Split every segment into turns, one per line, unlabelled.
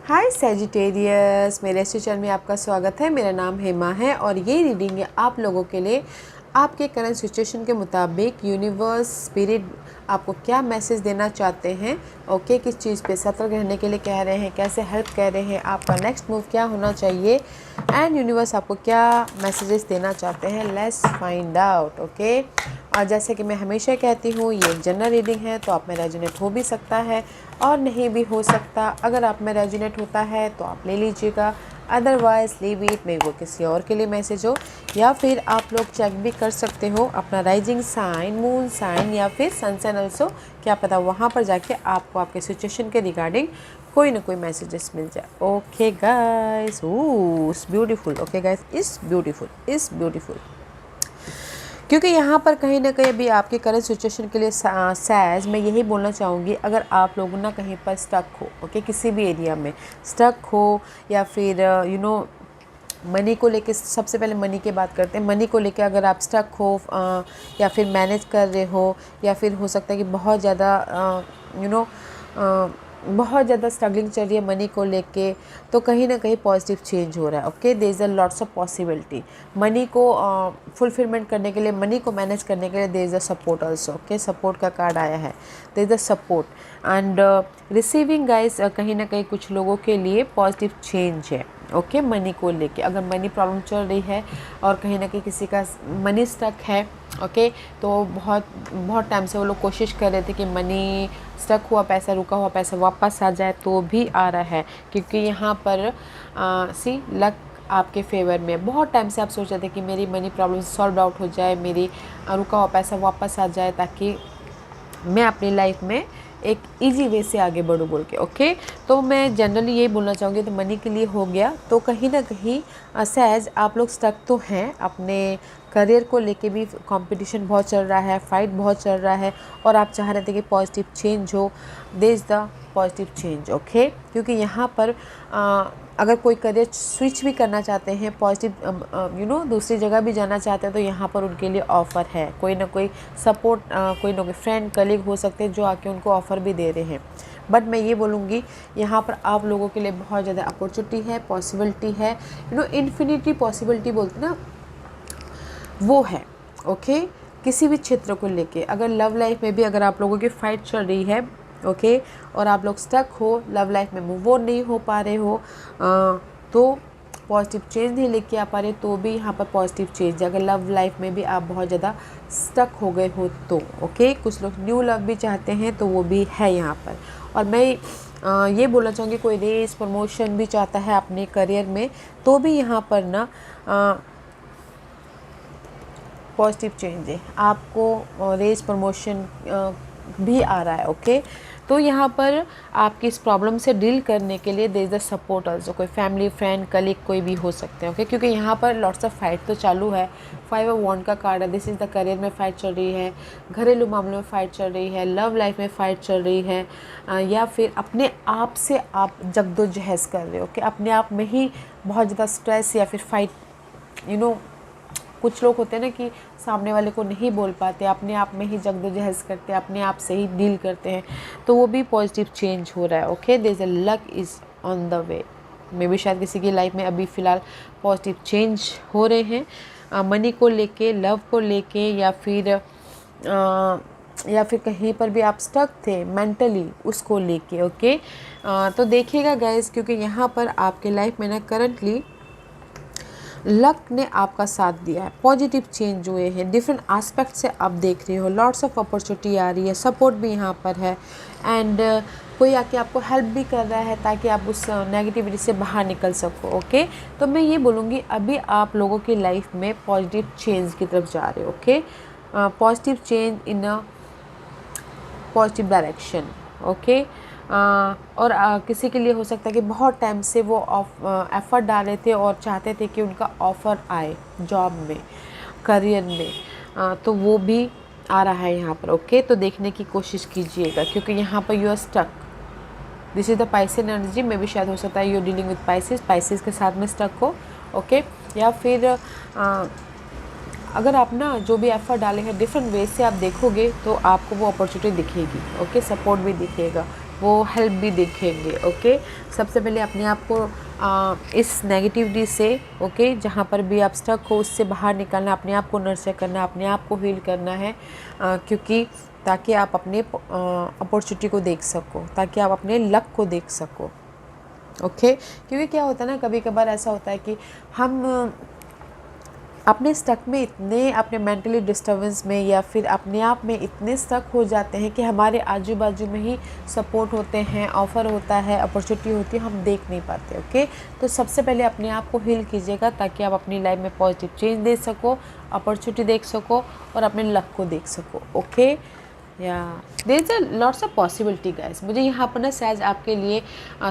हाय Sagittarius, मेरे इस channel में आपका स्वागत है। मेरा नाम हेमा है और ये रीडिंग है आप लोगों के लिए। आपके करंट सिचुएशन के मुताबिक यूनिवर्स स्पिरिट आपको क्या मैसेज देना चाहते हैं, ओके, किस चीज़ पे सतर्क रहने के लिए कह रहे हैं, कैसे हेल्प कह रहे हैं, आपका नेक्स्ट मूव क्या होना चाहिए एंड यूनिवर्स आपको क्या मैसेजेस देना चाहते हैं। Let's find out, okay. और जैसे कि मैं हमेशा कहती हूँ, ये एक जनरल रीडिंग है तो आप में रेजोनेट हो भी सकता है और नहीं भी हो सकता। अगर आप में रेजोनेट होता है तो आप ले लीजिएगा, अदरवाइज लीव इट। मे वो किसी और के लिए मैसेज हो, या फिर आप लोग चेक भी कर सकते हो अपना राइजिंग साइन, मून साइन या फिर सन साइन ऑल्सो। क्या पता वहाँ पर जाके आपको आपके सिचुएशन के रिगार्डिंग कोई ना कोई मैसेजेस मिल जाए। Okay guys, it's beautiful. Okay guys, it's beautiful क्योंकि यहाँ पर कहीं ना कहीं अभी आपके करंट सिचुएशन के लिए सैज मैं यही बोलना चाहूँगी, अगर आप लोग ना कहीं पर स्टक हो, ओके, किसी भी एरिया में स्टक हो, या फिर मनी को लेके, सबसे पहले मनी की बात करते हैं। मनी को लेके अगर आप स्टक हो या फिर मैनेज कर रहे हो, या फिर हो सकता है कि बहुत ज़्यादा स्ट्रगलिंग चल रही है मनी को लेके, तो कहीं ना कहीं पॉजिटिव चेंज हो रहा है। Okay, there is a lots of possibility. Money को फुलफिलमेंट करने के लिए, मनी को मैनेज करने के लिए there is a support also. Okay, support का कार्ड आया है, there is a support and receiving guys. कहीं ना कहीं कुछ लोगों के लिए पॉजिटिव चेंज है। ओके, मनी को लेके अगर मनी प्रॉब्लम चल रही है और कहीं ना कहीं किसी का मनी स्टक है, ओके, तो बहुत टाइम से वो लोग कोशिश कर रहे थे कि मनी स्टक हुआ पैसा, रुका हुआ पैसा वापस आ जाए, तो भी आ रहा है। क्योंकि यहाँ पर सी लक आपके फेवर में। बहुत टाइम से आप सोच रहे थे कि मेरी मनी प्रॉब्लम सॉल्व आउट हो जाए, मेरी रुका हुआ पैसा वापस आ जाए, ताकि मैं अपनी लाइफ में एक इजी वे से आगे बढ़ूँ बोल के। ओके, तो मैं जनरली यही बोलना चाहूँगी, तो मनी के लिए हो गया। तो कहीं ना कहीं सहज आप लोग स्टक तो हैं, अपने करियर को लेके भी कंपटीशन बहुत चल रहा है, फाइट बहुत चल रहा है, और आप चाह रहे थे कि पॉजिटिव चेंज हो। There is the positive change. Okay, क्योंकि यहाँ पर अगर कोई करियर स्विच भी करना चाहते हैं, पॉजिटिव दूसरी जगह भी जाना चाहते हैं, तो यहाँ पर उनके लिए ऑफ़र है। कोई ना कोई सपोर्ट, कोई ना कोई फ्रेंड, कलीग हो सकते हैं जो आके उनको ऑफ़र भी दे रहे हैं। बट मैं ये बोलूँगी, यहाँ पर आप लोगों के लिए बहुत ज़्यादा अपॉर्चुनिटी है, पॉसिबिलिटी है। इन्फिनिटी पॉसिबिलिटी बोलते ना, वो है। ओके, किसी भी क्षेत्र को लेके, अगर लव लाइफ में भी अगर आप लोगों की फ़ाइट चल रही है, ओके, और आप लोग स्टक हो, लव लाइफ में मूव ऑन नहीं हो पा रहे हो, तो पॉजिटिव चेंज नहीं लेके आ पा रहे, तो भी यहाँ पर पॉजिटिव चेंज। अगर लव लाइफ में भी आप बहुत ज़्यादा स्टक हो गए हो तो ओके, कुछ लोग न्यू लव भी चाहते हैं, तो वो भी है यहाँ पर। और मैं ये बोलना चाहूँगी, कोई रेस प्रमोशन भी चाहता है अपने करियर में, तो भी यहाँ पर ना पॉजिटिव चेंज है। आपको रेस प्रमोशन भी आ रहा है। ओके, तो यहाँ पर आपकी इस प्रॉब्लम से डील करने के लिए there is the support also. कोई फैमिली, फ्रेंड, कलीग कोई भी हो सकते हैं। ओके, क्योंकि यहाँ पर लॉट्स ऑफ फाइट तो चालू है। 5 ऑफ वॉन्ड का कार्ड है। दिस इज़ द करियर में फ़ाइट चल रही है, घरेलू मामलों में फ़ाइट चल रही है, लव लाइफ में फ़ाइट चल रही है, या फिर अपने आप से आप जद्दोजहद कर रहे हो। ओके, अपने आप में ही बहुत ज़्यादा स्ट्रेस या फिर फाइट, कुछ लोग होते हैं ना कि सामने वाले को नहीं बोल पाते, अपने आप में ही जद्दोजहद करते हैं, अपने आप से ही डील करते हैं, तो वो भी पॉजिटिव चेंज हो रहा है। Okay, there is a luck is on the way. मे भी शायद किसी की लाइफ में अभी फ़िलहाल पॉजिटिव चेंज हो रहे हैं, मनी को लेके, लव को लेके, या फिर कहीं पर भी आप स्टक थे मेंटली, उसको लेके। ओके, तो देखिएगा गाइस, क्योंकि यहाँ पर आपके लाइफ में ना करंटली लक ने आपका साथ दिया है, पॉजिटिव चेंज हुए हैं, डिफरेंट एस्पेक्ट से आप देख रहे हो, लॉट्स ऑफ अपॉर्चुनिटी आ रही है, सपोर्ट भी यहाँ पर है, एंड कोई आके आपको हेल्प भी कर रहा है ताकि आप उस नेगेटिविटी से बाहर निकल सको। ओके, तो मैं ये बोलूँगी, अभी आप लोगों की लाइफ में पॉजिटिव चेंज की तरफ जा रहे हो। Okay, positive change in a positive direction. Okay, और किसी के लिए हो सकता है कि बहुत टाइम से वो एफ़र्ट डाल रहे थे और चाहते थे कि उनका ऑफ़र आए जॉब में, करियर में, तो वो भी आ रहा है यहाँ पर। ओके, तो देखने की कोशिश कीजिएगा, क्योंकि यहाँ पर you are stuck. This is the Pisces energy में भी शायद हो सकता है यू डीलिंग विद पाइसेस के साथ में स्टक हो। ओके, या फिर अगर आप ना जो भी एफर्ट डाले हैं डिफरेंट वे से आप देखोगे, तो आपको वो अपॉर्चुनिटी दिखेगी। ओके, सपोर्ट भी दिखेगा, वो हेल्प भी दिखेंगे। ओके, सबसे पहले अपने आप को इस नेगेटिविटी से, ओके, जहाँ पर भी आप स्टक हो उससे बाहर निकलना, अपने आप को नर्चर करना, अपने आप को हील करना है, क्योंकि ताकि आप अपने अपॉर्चुनिटी को देख सको, ताकि आप अपने लक को देख सको। ओके, क्योंकि क्या होता है ना, कभी कभार ऐसा होता है कि हम अपने स्टक में इतने, अपने मेंटली डिस्टर्बेंस में या फिर अपने आप में इतने स्टक हो जाते हैं कि हमारे आजू बाजू में ही सपोर्ट होते हैं, ऑफ़र होता है, अपॉर्चुनिटी होती है, हम देख नहीं पाते। ओके, तो सबसे पहले अपने आप को हील कीजिएगा ताकि आप अपनी लाइफ में पॉजिटिव चेंज दे सको, अपॉर्चुनिटी देख सको और अपने लक को देख सको। ओके, या there is a lots of possibility guys. मुझे यहाँ पर ना शायद आपके लिए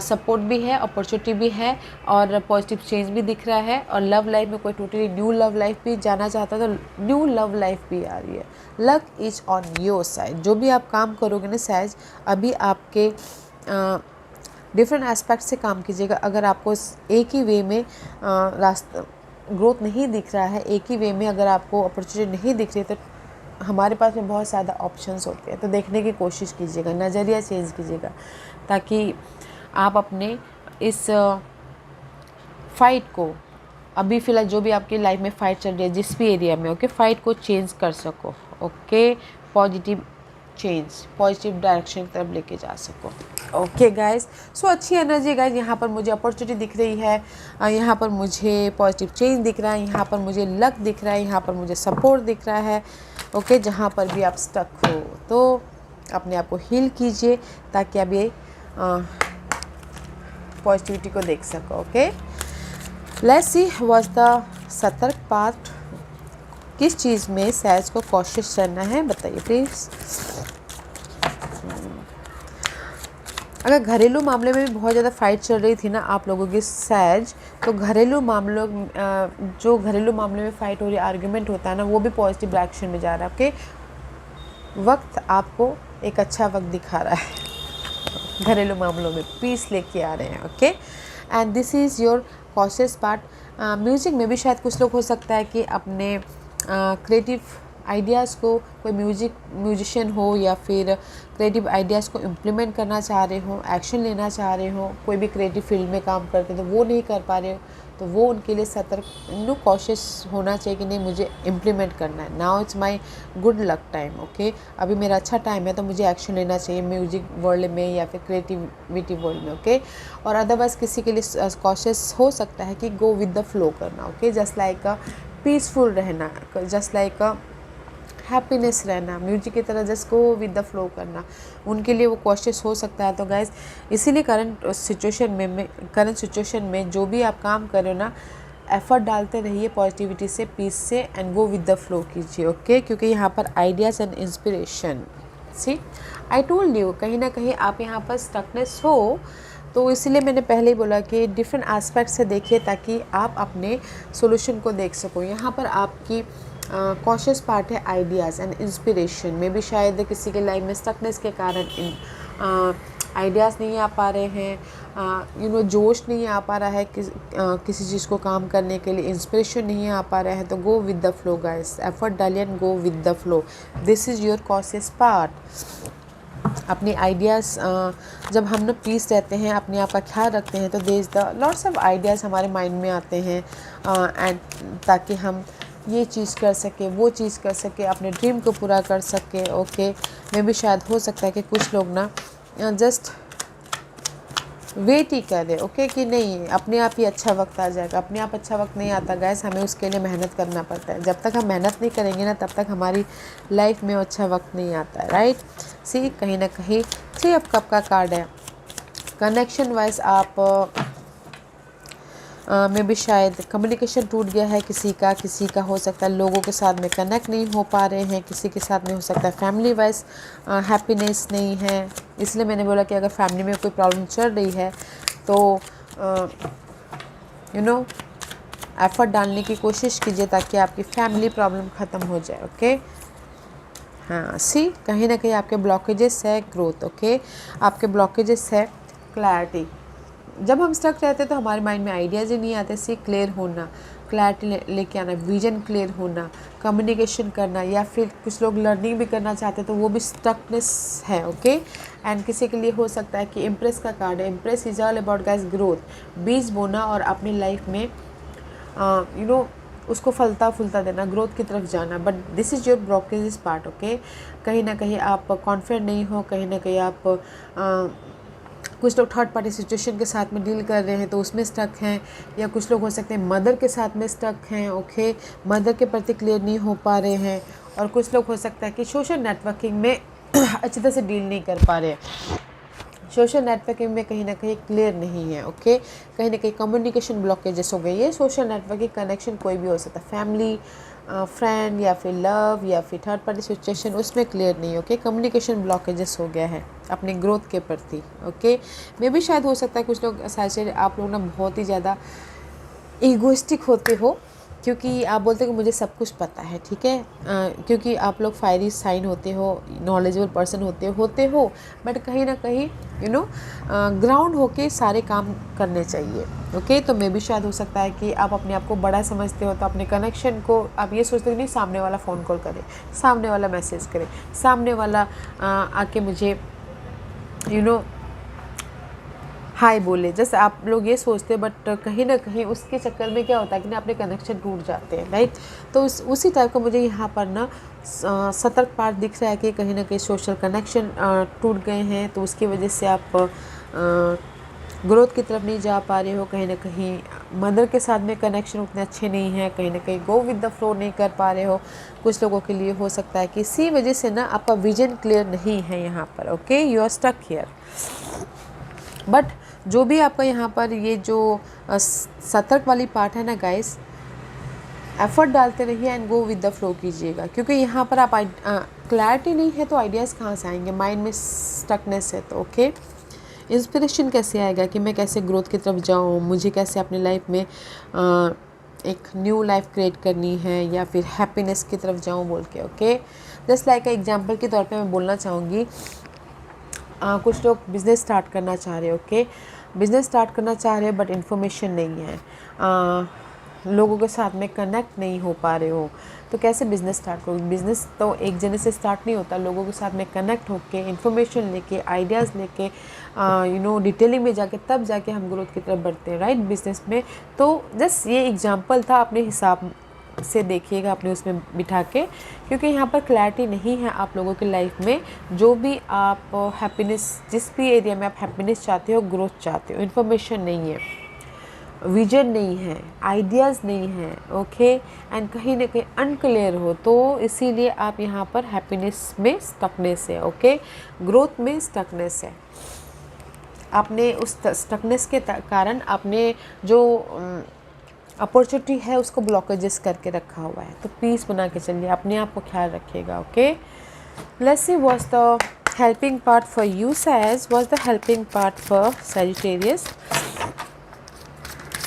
सपोर्ट भी है, अपॉर्चुनिटी भी है और पॉजिटिव चेंज भी दिख रहा है। और लव लाइफ में कोई टोटली न्यू लव लाइफ भी जाना चाहता है तो न्यू लव लाइफ भी आ रही है। Luck is on your side. जो भी आप काम करोगे ना शायद अभी आपके डिफरेंट एस्पेक्ट से काम कीजिएगा। अगर आपको एक ही वे में रास्ता ग्रोथ नहीं दिख रहा है, एक ही वे में अगर आपको अपॉर्चुनिटी नहीं दिख रही है, तो हमारे पास में बहुत ज़्यादा ऑप्शंस होते हैं। तो देखने की कोशिश कीजिएगा, नज़रिया चेंज कीजिएगा ताकि आप अपने इस फाइट को, अभी फ़िलहाल जो भी आपकी लाइफ में फ़ाइट चल रही है जिस भी एरिया में, ओके, फ़ाइट को चेंज कर सको। Okay, positive change, positive direction की तरफ लेके जा सको। ओके गाइस, सो अच्छी एनर्जी गाइस। यहाँ पर मुझे अपॉर्चुनिटी दिख रही है, यहाँ पर मुझे पॉजिटिव चेंज दिख रहा है, यहाँ पर मुझे लक दिख रहा है, यहाँ पर मुझे सपोर्ट दिख रहा है। ओके, जहाँ पर भी आप स्टक हो तो अपने आप को हील कीजिए ताकि आप ये पॉजिटिविटी को देख सको। Okay, let's see what's the सतर्क पार्ट। किस चीज़ में सैज को कॉशियस रहना है बताइए प्लीज़। अगर घरेलू मामले में भी बहुत ज़्यादा फाइट चल रही थी ना आप लोगों की सैज, तो घरेलू मामलों जो घरेलू मामले में फ़ाइट हो रही, आर्ग्यूमेंट होता है ना, वो भी पॉजिटिव डायरेक्शन में जा रहा है। ओके, वक्त आपको एक अच्छा वक्त दिखा रहा है, घरेलू मामलों में पीस लेके आ रहे हैं। Okay, and this is your conscious part. Music में भी शायद कुछ लोग हो सकता है कि अपने क्रिएटिव आइडियाज़ को, कोई म्यूजिशियन हो या फिर क्रिएटिव आइडियाज़ को इम्प्लीमेंट करना चाह रहे हो, एक्शन लेना चाह रहे हो, कोई भी क्रिएटिव फील्ड में काम करते तो वो नहीं कर पा रहे हो, तो वो उनके लिए सतर्क कॉशियस होना चाहिए कि नहीं मुझे इम्प्लीमेंट करना है। Now it's my good luck time. Okay, अभी मेरा अच्छा टाइम है तो मुझे एक्शन लेना चाहिए म्यूजिक वर्ल्ड में या फिर क्रिएटिविटी वर्ल्ड में। ओके, और अदरवाइज़ किसी के लिए कॉशियस हो सकता है कि गो विद द फ्लो करना। ओके, जस्ट लाइक पीसफुल रहना, जस्ट लाइक हैप्पीनेस रहना, म्यूजिक की तरह just go with the flow करना, उनके लिए वो कॉशियस हो सकता है। तो गाइज इसीलिए करंट सिचुएशन में जो भी आप काम कर रहे हो ना, एफर्ट डालते रहिए पॉजिटिविटी से, पीस से, and go with the flow कीजिए। ओके, क्योंकि यहाँ पर ideas and inspiration, see I told you, कहीं ना कहीं आप यहाँ पर स्टकनेस हो, तो इसलिए मैंने पहले ही बोला कि डिफरेंट एस्पेक्ट से देखिए ताकि आप अपने सोल्यूशन को देख सको। यहाँ पर आपकी कॉशियस पार्ट है आइडियाज़ एंड इंस्पिरेशन में भी। शायद किसी के लाइफ में स्टकनेस के कारण आइडियाज़ नहीं आ पा रहे हैं, जोश नहीं आ पा रहा है किसी चीज़ को काम करने के लिए, इंस्पिरेशन नहीं आ पा रहा है, तो go with the flow guys, effort डालिए and go with the flow. This is your conscious part. अपनी आइडियाज़ जब हम ना पीस रहते हैं, अपने आप का ख्याल रखते हैं, तो there is the lots of ideas हमारे माइंड में आते हैं, एंड ताकि हम ये चीज़ कर सके, वो चीज़ कर सके, अपने ड्रीम को पूरा कर सके। ओके, में भी शायद हो सकता है कि कुछ लोग ना जस्ट वेट ही कर दे। ओके, कि नहीं अपने आप ही अच्छा वक्त आ जाएगा। अपने आप अच्छा वक्त नहीं आता गैस, हमें उसके लिए मेहनत करना पड़ता है। जब तक हम मेहनत नहीं करेंगे ना, तब तक हमारी लाइफ में अच्छा वक्त नहीं आता है। राइट, सी कहीं ना कहीं 3 ऑफ कप का कार्ड है। कनेक्शन वाइज आप में भी शायद कम्युनिकेशन टूट गया है किसी का हो सकता है लोगों के साथ में कनेक्ट नहीं हो पा रहे हैं, किसी के साथ में हो सकता है फैमिली वाइज हैप्पीनेस नहीं है। इसलिए मैंने बोला कि अगर फैमिली में कोई प्रॉब्लम चल रही है तो एफर्ट डालने की कोशिश कीजिए ताकि आपकी फैमिली प्रॉब्लम ख़त्म हो जाए। ओके, हाँ, सी कहीं ना कहीं आपके ब्लॉकेजेस है ग्रोथ। ओके, आपके ब्लॉकेजेस है क्लैरिटी। जब हम स्टक रहते हैं तो हमारे माइंड में आइडियाज़ ही नहीं आते। सी क्लियर होना, क्लैरिटी लेके आना, विजन क्लियर होना, कम्युनिकेशन करना, या फिर कुछ लोग लर्निंग भी करना चाहते हैं तो वो भी स्टकनेस है। ओके, एंड किसी के लिए हो सकता है कि इम्प्रेस का कार्ड है। Impress is all about guys growth, बीज बोना और अपनी लाइफ में उसको फलता फूलता देना, ग्रोथ की तरफ जाना। But this is your blockage part. Okay, कहीं ना कहीं आप कॉन्फिडेंट नहीं हो, कहीं ना कहीं आप कुछ लोग थर्ड पार्टी सिचुएशन के साथ में डील कर रहे हैं तो उसमें स्टक हैं, या कुछ लोग हो सकते हैं मदर के साथ में स्टक हैं। ओके, मदर के प्रति क्लियर नहीं हो पा रहे हैं, और कुछ लोग हो सकता है कि सोशल नेटवर्किंग में अच्छी तरह से डील नहीं कर पा रहे हैं। सोशल नेटवर्किंग में कहीं ना कहीं क्लियर नहीं है। ओके, कहीं ना कहीं कम्युनिकेशन ब्लॉकेजेस हो गई है। सोशल नेटवर्किंग कनेक्शन कोई भी हो सकता है, फैमिली, फ्रेंड, या फिर लव, या फिर थर्ड पार्टी सिचुएशन, उसमें क्लियर नहीं। ओके, कम्युनिकेशन ब्लॉकेजेस हो गया है अपने ग्रोथ के प्रति। ओके, मे भी शायद हो सकता है कुछ लोग शायद आप लोग ना बहुत ही ज़्यादा ईगोइस्टिक होते हो, क्योंकि आप बोलते हो कि मुझे सब कुछ पता है। ठीक है, क्योंकि आप लोग फायरी साइन होते हो, नॉलेजेबल पर्सन होते हो, बट कहीं ना कहीं ग्राउंड होके सारे काम करने चाहिए। ओके, तो मे भी शायद हो सकता है कि आप अपने आप को बड़ा समझते हो, तो अपने कनेक्शन को आप ये सोचते हो कि नहीं, सामने वाला फ़ोन कॉल करे, सामने वाला मैसेज करे, सामने वाला आके मुझे हाय बोले, जैसे आप लोग ये सोचते हैं। बट कहीं ना कहीं उसके चक्कर में क्या होता है कि ना अपने कनेक्शन टूट जाते हैं, राइट। तो उसी टाइप का मुझे यहाँ पर ना सतर्क पार्ट दिख रहा है कि कहीं ना कहीं सोशल कनेक्शन टूट गए हैं, तो उसकी वजह से आप ग्रोथ की तरफ नहीं जा पा रहे हो। कहीं ना कहीं मदर के साथ में कनेक्शन उतने अच्छे नहीं है, कहीं ना कहीं गो विद द फ्लो नहीं कर पा रहे हो। कुछ लोगों के लिए हो सकता है कि इसी वजह से ना आपका विजन क्लियर नहीं है यहाँ पर। Okay, you are stuck here. But जो भी आपका यहाँ पर ये जो सतर्क वाली पार्ट है ना गाइस, एफर्ट डालते रहिए and go with the flow कीजिएगा, क्योंकि यहाँ पर आप क्लैरिटी नहीं है तो आइडियाज़ कहाँ से आएंगे, माइंड में स्टकनेस है। तो ओके, इंस्पिरेशन कैसे आएगा कि मैं कैसे ग्रोथ की तरफ जाऊँ, मुझे कैसे अपनी लाइफ में एक न्यू लाइफ क्रिएट करनी है, या फिर हैप्पीनेस की तरफ जाऊँ बोल के। ओके, जस्ट लाइक एग्जाम्पल के तौर पे मैं बोलना चाहूँगी, कुछ लोग बिज़नेस स्टार्ट करना चाह रहे हो। ओके, बिज़नेस स्टार्ट करना चाह रहे हो बट इन्फॉर्मेशन नहीं है, लोगों के साथ में कनेक्ट नहीं हो पा रहे हो, तो कैसे बिज़नेस स्टार्ट करोगे। बिज़नेस तो एक जने से स्टार्ट नहीं होता, लोगों के साथ में कनेक्ट होके, इन्फॉर्मेशन लेके, आइडियाज़ लेके, डिटेलिंग में जाके, तब जाके हम ग्रोथ की तरफ बढ़ते हैं, राइट, बिज़नेस में। तो जस्ट ये एग्जांपल था, अपने हिसाब से देखिएगा, अपने उसमें बिठा के, क्योंकि यहाँ पर क्लैरिटी नहीं है आप लोगों की लाइफ में। जो भी आप हैप्पीनेस, जिस भी एरिया में आप हैप्पीनेस चाहते हो, ग्रोथ चाहते हो, इन्फॉर्मेशन नहीं है, विजन नहीं है, आइडियाज़ नहीं है। ओके, एंड कहीं ना कहीं अनक्लियर हो, तो इसीलिए आप यहाँ पर हैप्पीनेस में स्टकनेस है। ओके, ग्रोथ में स्टकनेस है। आपने उस स्टकनेस के कारण आपने जो अपॉर्चुनिटी है उसको ब्लॉकेजेस करके रखा हुआ है। तो पीस बना के चलिए, अपने आप को ख्याल रखिएगा। Okay, let's see what's the helping part for you says, what's the helping part for Sagittarius,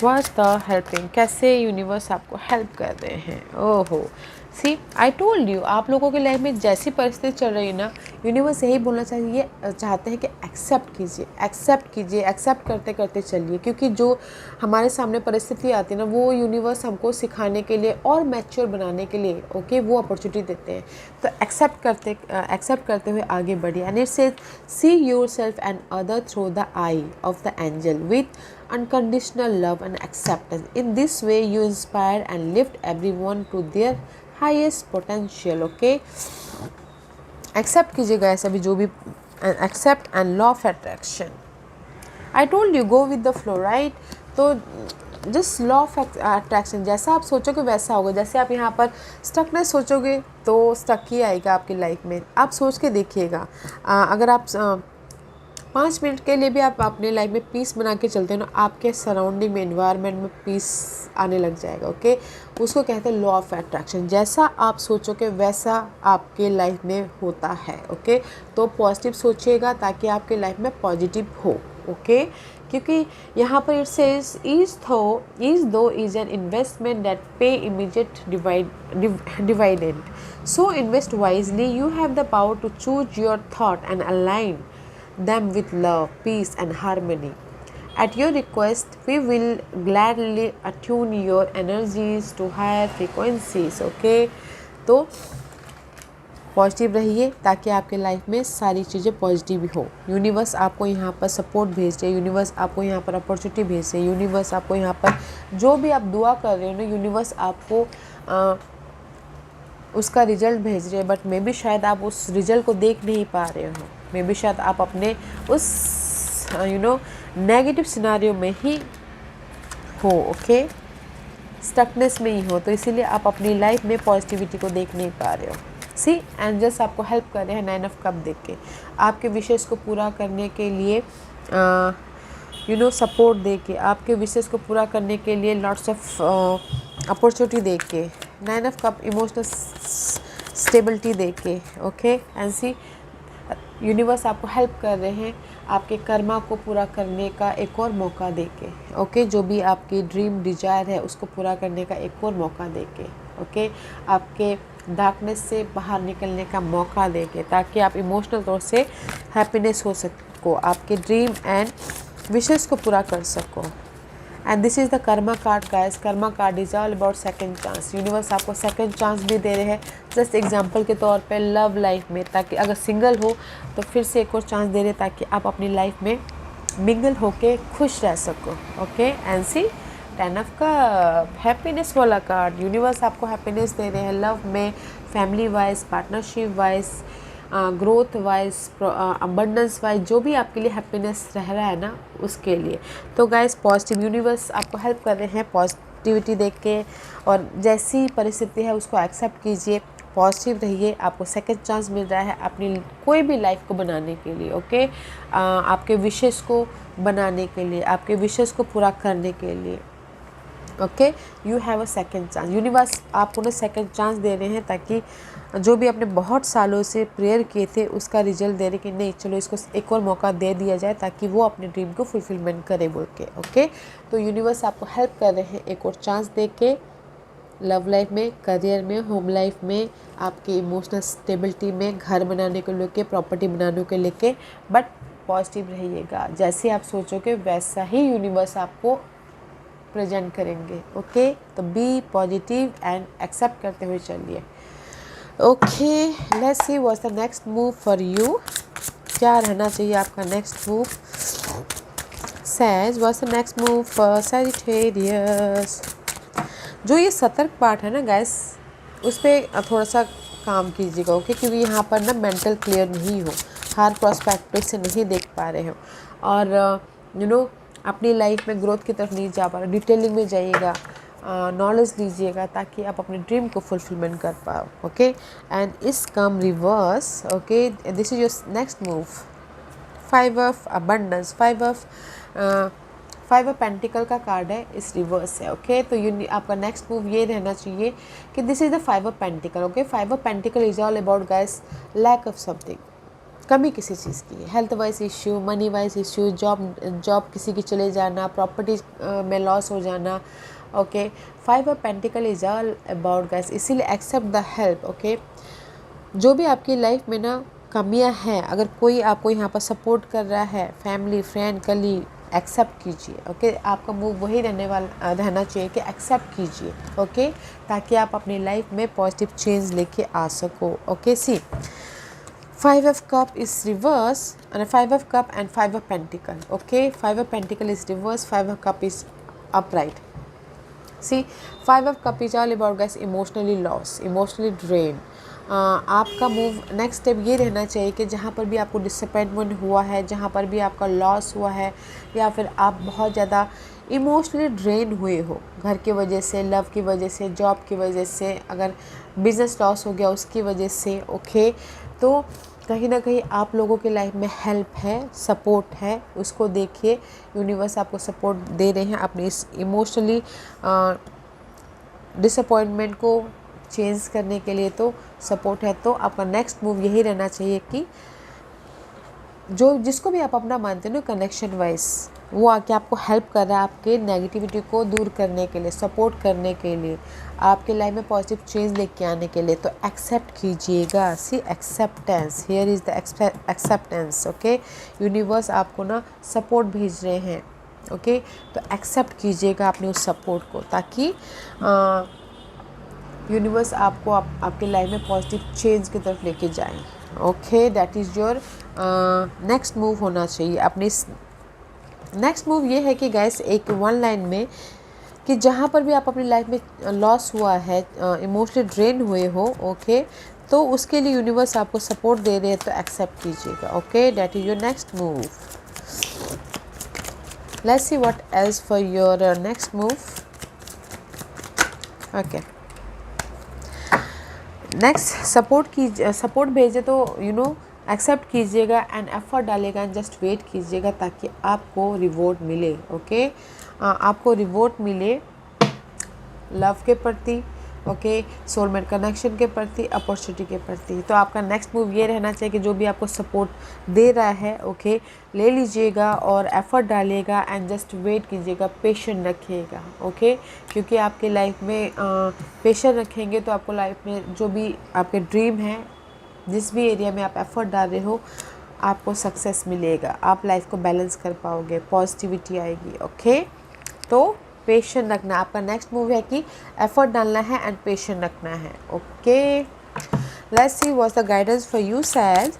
what's the helping, कैसे यूनिवर्स आपको हेल्प कर रहे हैं। ओहो, सी आई टोल्ड यू, आप लोगों की लाइफ में जैसी परिस्थिति चल रही है ना, यूनिवर्स यही बोलना चाहिए, चाहते हैं कि एक्सेप्ट कीजिए, एक्सेप्ट कीजिए, एक्सेप्ट करते करते चलिए, क्योंकि जो हमारे सामने परिस्थिति आती है ना, वो यूनिवर्स हमको सिखाने के लिए और मैच्योर बनाने के लिए ओके वो अपॉर्चुनिटी देते हैं। तो एक्सेप्ट करते हुए आगे बढ़िए। And it says see your self and other through the I of the angel with unconditional love and acceptance. In this way you inspire and lift everyone to their highest potential. Okay, accept कीजिएगा ऐसा भी जो भी, accept and law of attraction. I told you go with the flow, right? तो just law of attraction, जैसा आप सोचोगे वैसा होगा। जैसे आप यहाँ पर स्टकनेस सोचोगे तो स्टक ही आएगा आपकी लाइफ में। आप सोच के देखिएगा, अगर आप 5 मिनट के लिए भी आप अपने लाइफ में पीस बना के चलते हो ना, आपके सराउंडिंग में, इन्वायरमेंट में पीस आने लग जाएगा। ओके, उसको कहते हैं लॉ ऑफ अट्रैक्शन। जैसा आप सोचोगे वैसा आपके लाइफ में होता है। ओके, तो पॉजिटिव सोचिएगा ताकि आपके लाइफ में पॉजिटिव हो। ओके, क्योंकि यहाँ पर it says ease though is an investment that pay immediate dividend, so invest wisely, you have the power to choose your thought and align them with love, peace and harmony. At your request, we will gladly attune your energies to higher frequencies. Okay, तो positive रहिए ताकि आपके life में सारी चीज़ें positive हो। Universe आपको यहाँ पर सपोर्ट भेज रहे, यूनिवर्स आपको यहाँ पर अपॉर्चुनिटी भेज रहे, यूनिवर्स आपको यहाँ पर जो भी आप दुआ कर रहे हो ना, यूनिवर्स आपको उसका रिजल्ट भेज रहे हैं। बट मे बी शायद आप उस रिजल्ट को देख नहीं पा रहे हो, मे बी शायद आप अपने उस नेगेटिव सिनारियो में ही हो, ओके, स्टकनेस में ही हो, तो इसीलिए आप अपनी लाइफ में पॉजिटिविटी को देख नहीं पा रहे हो। सी एंजल्स आपको हेल्प कर रहे हैं 9 ऑफ कप देख के, आपके विशेष को पूरा करने के लिए सपोर्ट दे के, आपके विशेष को पूरा करने के लिए लॉट्स ऑफ अपॉर्चुनिटी दे के, 9 ऑफ कप इमोशनल स्टेबिलिटी दे के, ओके। एंड सी यूनिवर्स आपको हेल्प कर रहे हैं आपके कर्मा को पूरा करने का एक और मौका दे के, ओके। जो भी आपकी ड्रीम डिजायर है उसको पूरा करने का एक और मौका दे के, ओके। आपके डार्कनेस से बाहर निकलने का मौका दे के, ताकि आप इमोशनल तौर से हैप्पीनेस हो सको, आपके ड्रीम एंड विशेस को पूरा कर सको। And this is the Karma card guys. Karma card is all about second chance. Universe आपको सेकंड चांस भी दे रहे हैं, जस्ट एग्जांपल के तौर पे लव लाइफ में, ताकि अगर सिंगल हो तो फिर से एक और चांस दे रहे हैं ताकि आप अपनी लाइफ में मिंगल होके खुश रह सको, ओके। एंड सी 10 ऑफ का हैप्पीनेस वाला कार्ड, यूनिवर्स आपको हैप्पीनेस दे रहे हैं लव में, family wise, partnership wise, growth wise, abundance wise, जो भी आपके लिए हैप्पीनेस रह रहा है ना उसके लिए। तो गाइस पॉजिटिव यूनिवर्स आपको हेल्प कर रहे हैं पॉजिटिविटी देख के, और जैसी परिस्थिति है उसको एक्सेप्ट कीजिए, पॉजिटिव रहिए। आपको सेकंड चांस मिल रहा है अपनी कोई भी लाइफ को बनाने के लिए, ओके। आपके विशेष को बनाने के लिए, आपके विशेष को पूरा करने के लिए, okay. You have a second chance. Universe आपको ना सेकंड चांस दे रहे हैं ताकि जो भी आपने बहुत सालों से प्रेयर किए थे उसका रिजल्ट दे रहे कि नहीं, चलो इसको एक और मौका दे दिया जाए ताकि वो अपने ड्रीम को फुलफिलमेंट करे बोल के, ओके। तो यूनिवर्स आपको हेल्प कर रहे हैं एक और चांस दे के, लव लाइफ में, करियर में, होम लाइफ में, आपकी इमोशनल स्टेबिलिटी में, घर बनाने को लेके, प्रॉपर्टी बनाने को लेके। बट पॉजिटिव रहिएगा, जैसे आप सोचोगे वैसा ही यूनिवर्स आपको प्रेजेंट करेंगे, ओके। तो बी पॉजिटिव एंड एक्सेप्ट करते हुए चलिए, okay. Let's see what's the next move for you. क्या रहना चाहिए आपका next move? Sag, what's the next move for Sagittarius? जो ये सतर्क पार्ट है ना गाइस, उस पर थोड़ा सा काम कीजिएगा, ओके। क्योंकि यहाँ पर ना मेंटल क्लियर नहीं हो, हर प्रोस्पेक्टिव से नहीं देख पा रहे हो, और अपनी लाइफ में ग्रोथ की तरफ नहीं जा पा रहे। डिटेलिंग में जाइएगा, नॉलेज लीजिएगा ताकि आप अपने ड्रीम को फुलफिलमेंट कर पाओ, ओके। एंड इस कम reverse, okay, this is your next move. 5 of abundance, 5 of pentacle का कार्ड है, इस रिवर्स है, ओके। तो आपका नेक्स्ट मूव ये रहना चाहिए कि this is the 5 of pentacle, okay. 5 of pentacle is all about guys lack of something, कमी किसी चीज़ की, health wise issue, money wise issue, job किसी की चले जाना, प्रॉपर्टी में लॉस हो जाना, okay. 5 of pentacle is all about guys, इसीलिए एक्सेप्ट द हेल्प, ओके। जो भी आपकी लाइफ में ना कमियां हैं, अगर कोई आपको यहाँ पर सपोर्ट कर रहा है, फैमिली, फ्रेंड, कलीग, एक्सेप्ट कीजिए, ओके। आपका मूव वही रहना चाहिए कि एक्सेप्ट कीजिए, ओके, ताकि आप अपनी लाइफ में पॉजिटिव चेंज लेके आ सको, okay. See 5 of cup is reverse and 5 of cup and 5 of pentacle, okay. 5 of pentacle is reverse, 5 of cup is upright. See 5 of cup is all about guys emotionally lost, emotionally drained. आपका move next step ये रहना चाहिए कि जहाँ पर भी आपको disappointment हुआ है, जहाँ पर भी आपका लॉस हुआ है, या फिर आप बहुत ज़्यादा इमोशनली ड्रेन हुए हो घर की वजह से, लव की वजह से, जॉब की वजह से, अगर बिजनेस लॉस हो गया उसकी वजह से, ओके। तो कहीं ना कहीं आप लोगों की लाइफ में हेल्प है, सपोर्ट है, उसको देखिए। यूनिवर्स आपको सपोर्ट दे रहे हैं अपनी इस इमोशनली डिसअपॉइंटमेंट को चेंज करने के लिए, तो सपोर्ट है। तो आपका नेक्स्ट मूव यही रहना चाहिए कि जो जिसको भी आप अपना मानते हो ना कनेक्शन वाइज, वो आके आपको हेल्प कर रहा है आपके नेगेटिविटी को दूर करने के लिए, सपोर्ट करने के लिए, आपके लाइफ में पॉजिटिव चेंज लेके आने के लिए। तो एक्सेप्ट कीजिएगा, see acceptance, here is the acceptance, okay. Universe आपको ना सपोर्ट भेज रहे हैं, ओके। तो एक्सेप्ट कीजिएगा अपने उस सपोर्ट को, ताकि यूनिवर्स आपको आपके लाइफ में पॉजिटिव चेंज की तरफ लेके जाए। Okay, that is your next move होना चाहिए। अपनी नेक्स्ट मूव ये है कि गाइस, एक वन लाइन में कि जहाँ पर भी आप अपनी लाइफ में लॉस हुआ है, इमोशनली ड्रेन हुए हो, ओके, तो उसके लिए यूनिवर्स आपको सपोर्ट दे रहे हैं, तो एक्सेप्ट कीजिएगा। Okay, that is your next move. Let's see what else for your next move. Okay, next support भेजे तो एक्सेप्ट कीजिएगा एंड एफर्ट डालिएगा एंड जस्ट वेट कीजिएगा, ताकि आपको रिवॉर्ड मिले। ओके, आपको रिवॉर्ड मिले लव के प्रति, ओके, सोलमेट कनेक्शन के प्रति, अपॉर्चुनिटी के प्रति। तो आपका नेक्स्ट मूव ये रहना चाहिए कि जो भी आपको सपोर्ट दे रहा है, ओके, ले लीजिएगा और एफर्ट डालिएगा एंड जस्ट वेट कीजिएगा, पेशेंट रखिएगा। ओके, क्योंकि आपके लाइफ में पेशेंट रखेंगे तो आपको लाइफ में जो भी आपके ड्रीम है, जिस भी एरिया में आप एफर्ट डाल रहे हो, आपको सक्सेस मिलेगा। आप लाइफ को बैलेंस कर पाओगे, पॉजिटिविटी आएगी। ओके, तो पेशेंट रखना आपका नेक्स्ट मूव है कि एफर्ट डालना है एंड पेशेंट रखना है। Okay, let's see what's the guidance for you Sag.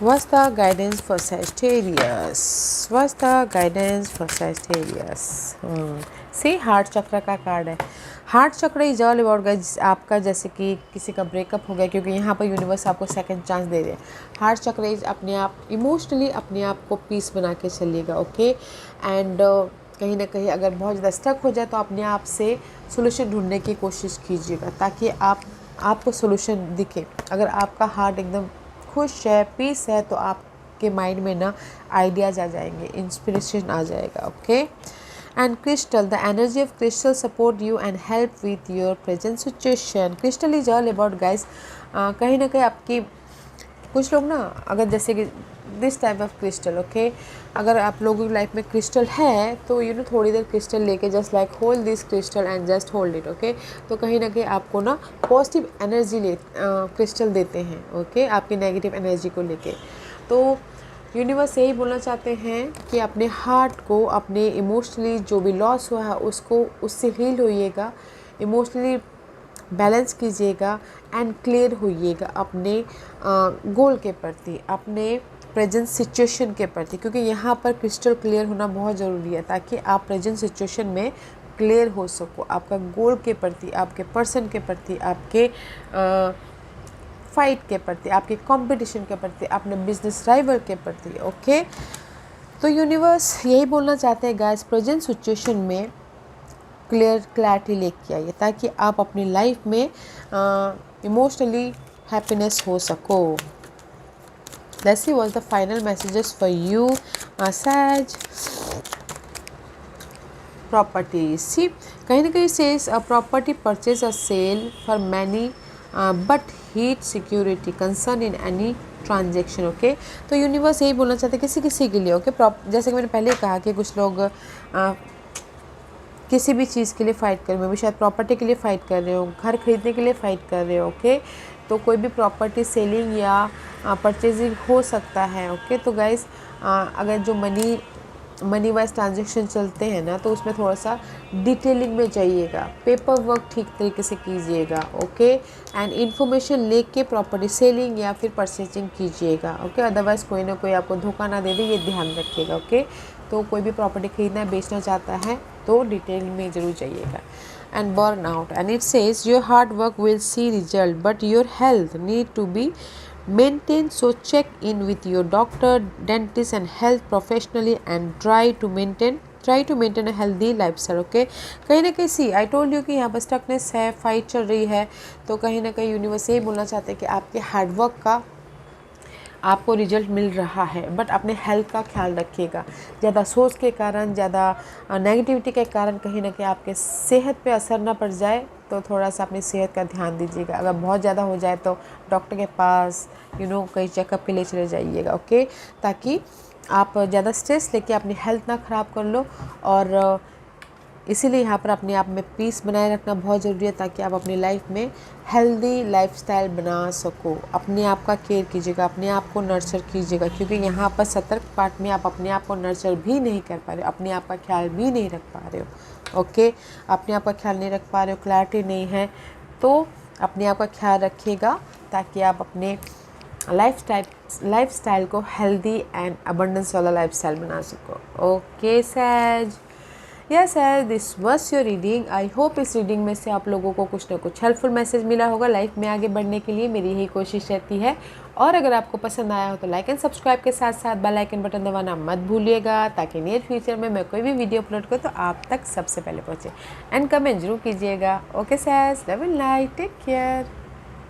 What's the guidance for Sagittarius? What's the guidance for Sagittarius? See heart chakra का कार्ड है। हार्ट चक्र इज ऑल अबाउट गाइस आपका, जैसे कि किसी का ब्रेकअप हो गया, क्योंकि यहाँ पर यूनिवर्स आपको सेकंड चांस दे रहे हैं। हार्ट चक्र इज अपने आप इमोशनली अपने आप को पीस बना के चलिएगा। ओके, एंड कहीं ना कहीं अगर बहुत ज़्यादा स्टक हो जाए तो अपने आप से सोल्यूशन ढूंढने की कोशिश कीजिएगा, ताकि आपको सोल्यूशन दिखे। अगर आपका हार्ट एकदम खुश है, पीस है, तो आपके माइंड में ना आइडियाज़ आ जाएंगे, इंस्पिरेशन आ जाएगा। Okay, and crystal, the energy of crystal support you and help with your present situation. Crystal is all about guys, कहीं ना कहीं आपकी कुछ लोग ना, अगर जैसे कि this type of crystal, okay, अगर आप लोगों की लाइफ में क्रिस्टल है तो थोड़ी देर क्रिस्टल लेके just like hold this crystal and just hold it. Okay, तो कहीं ना कहीं आपको ना पॉजिटिव एनर्जी क्रिस्टल देते हैं। ओके, आपकी नेगेटिव एनर्जी को लेके। तो यूनिवर्स यही बोलना चाहते हैं कि अपने हार्ट को, अपने इमोशनली जो भी लॉस हुआ है उससे हील होइएगा, इमोशनली बैलेंस कीजिएगा एंड क्लियर होइएगा अपने गोल के प्रति, अपने प्रेजेंट सिचुएशन के प्रति, क्योंकि यहाँ पर क्रिस्टल क्लियर होना बहुत ज़रूरी है, ताकि आप प्रेजेंट सिचुएशन में क्लियर हो सको, आपका गोल के प्रति, आपके पर्सन के प्रति, आपके फाइट के प्रति, आपके कंपटीशन के प्रति, अपने बिजनेस राइवल के प्रति। ओके, तो यूनिवर्स यही बोलना चाहते हैं गाइस, प्रेजेंट सिचुएशन में क्लैरिटी लेके आइए, ताकि आप अपनी लाइफ में इमोशनली हैप्पीनेस हो सको। Let's see what's the final messages for you Sag. Property, see कहीं ना कहीं says property purchase a sale for many but heed security concern in any transaction. Okay, तो यूनिवर्स यही बोलना चाहते हैं किसी के लिए। ओके, जैसे कि मैंने पहले कहा कि कुछ लोग किसी भी चीज़ के लिए फ़ाइट कर रहे हो, शायद प्रॉपर्टी के लिए फ़ाइट कर रहे हो, घर खरीदने के लिए फ़ाइट कर रहे हो। ओके, तो कोई भी प्रॉपर्टी सेलिंग या परचेजिंग हो सकता है। ओके, तो गाइस अगर जो मनी वाइज ट्रांजेक्शन चलते हैं ना, तो उसमें थोड़ा सा डिटेलिंग में जाइएगा, पेपर वर्क ठीक तरीके से कीजिएगा। ओके, एंड इन्फॉर्मेशन लेके प्रॉपर्टी सेलिंग या फिर परचेजिंग कीजिएगा। ओके, अदरवाइज़ कोई ना कोई आपको धोखा ना दे दे, ये ध्यान रखिएगा। ओके, तो कोई भी प्रॉपर्टी खरीदना बेचना चाहता है तो डिटेल में ज़रूर जाइएगा। And burn out, and it says your hard work will see result but your health need to be maintain, so check in with your doctor, dentist and health professionally and try to maintain a healthy lifestyle. Okay, कहीं ना कहीं सी I told you कि यहाँ पर stuckness है, fight चल रही है, तो कहीं ना कहीं यूनिवर्स यही बोलना चाहते हैं कि आपके हार्डवर्क का आपको रिजल्ट मिल रहा है, बट अपने हेल्थ का ख्याल रखिएगा। ज़्यादा सोच के कारण, ज़्यादा नेगेटिविटी के कारण कहीं ना कहीं आपके सेहत पे असर ना पड़ जाए, तो थोड़ा सा अपनी सेहत का ध्यान दीजिएगा। अगर बहुत ज़्यादा हो जाए तो डॉक्टर के पास कहीं चेकअप के लिए चले जाइएगा। ओके, ताकि आप ज़्यादा स्ट्रेस लेके अपनी हेल्थ ना ख़राब कर लो और इसीलिए यहाँ पर अपने आप में पीस बनाए रखना बहुत ज़रूरी है, ताकि आप अपनी लाइफ में हेल्दी लाइफस्टाइल बना सको। अपने आप का केयर कीजिएगा, अपने आप को नर्चर कीजिएगा, क्योंकि यहाँ पर सतर्क पार्ट में आप अपने आप को नर्चर भी नहीं कर पा रहे हो, अपने आप का ख्याल भी नहीं रख पा रहे हो। ओके, अपने आप का ख्याल नहीं रख पा रहे हो, क्लैरिटी नहीं है, तो अपने आप का ख्याल रखिएगा ताकि आप अपने लाइफस्टाइल को हेल्दी एंड अबंडेंस वाला लाइफस्टाइल बना सको। Okay Sag, yes Sag, this was your reading. I hope इस रीडिंग में से आप लोगों को कुछ ना कुछ हेल्पफुल मैसेज मिला होगा। लाइफ में आगे बढ़ने के लिए मेरी यही कोशिश रहती है। और अगर आपको पसंद आया हो तो लाइक एंड सब्सक्राइब के साथ साथ बेल आइकन बटन दबाना मत भूलिएगा, ताकि नियर फ्यूचर में मैं कोई भी वीडियो अपलोड करूँ तो आप तक सबसे पहले पहुँचे। एंड कमेंट जरूर कीजिएगा। Okay Sag, love and light, take care.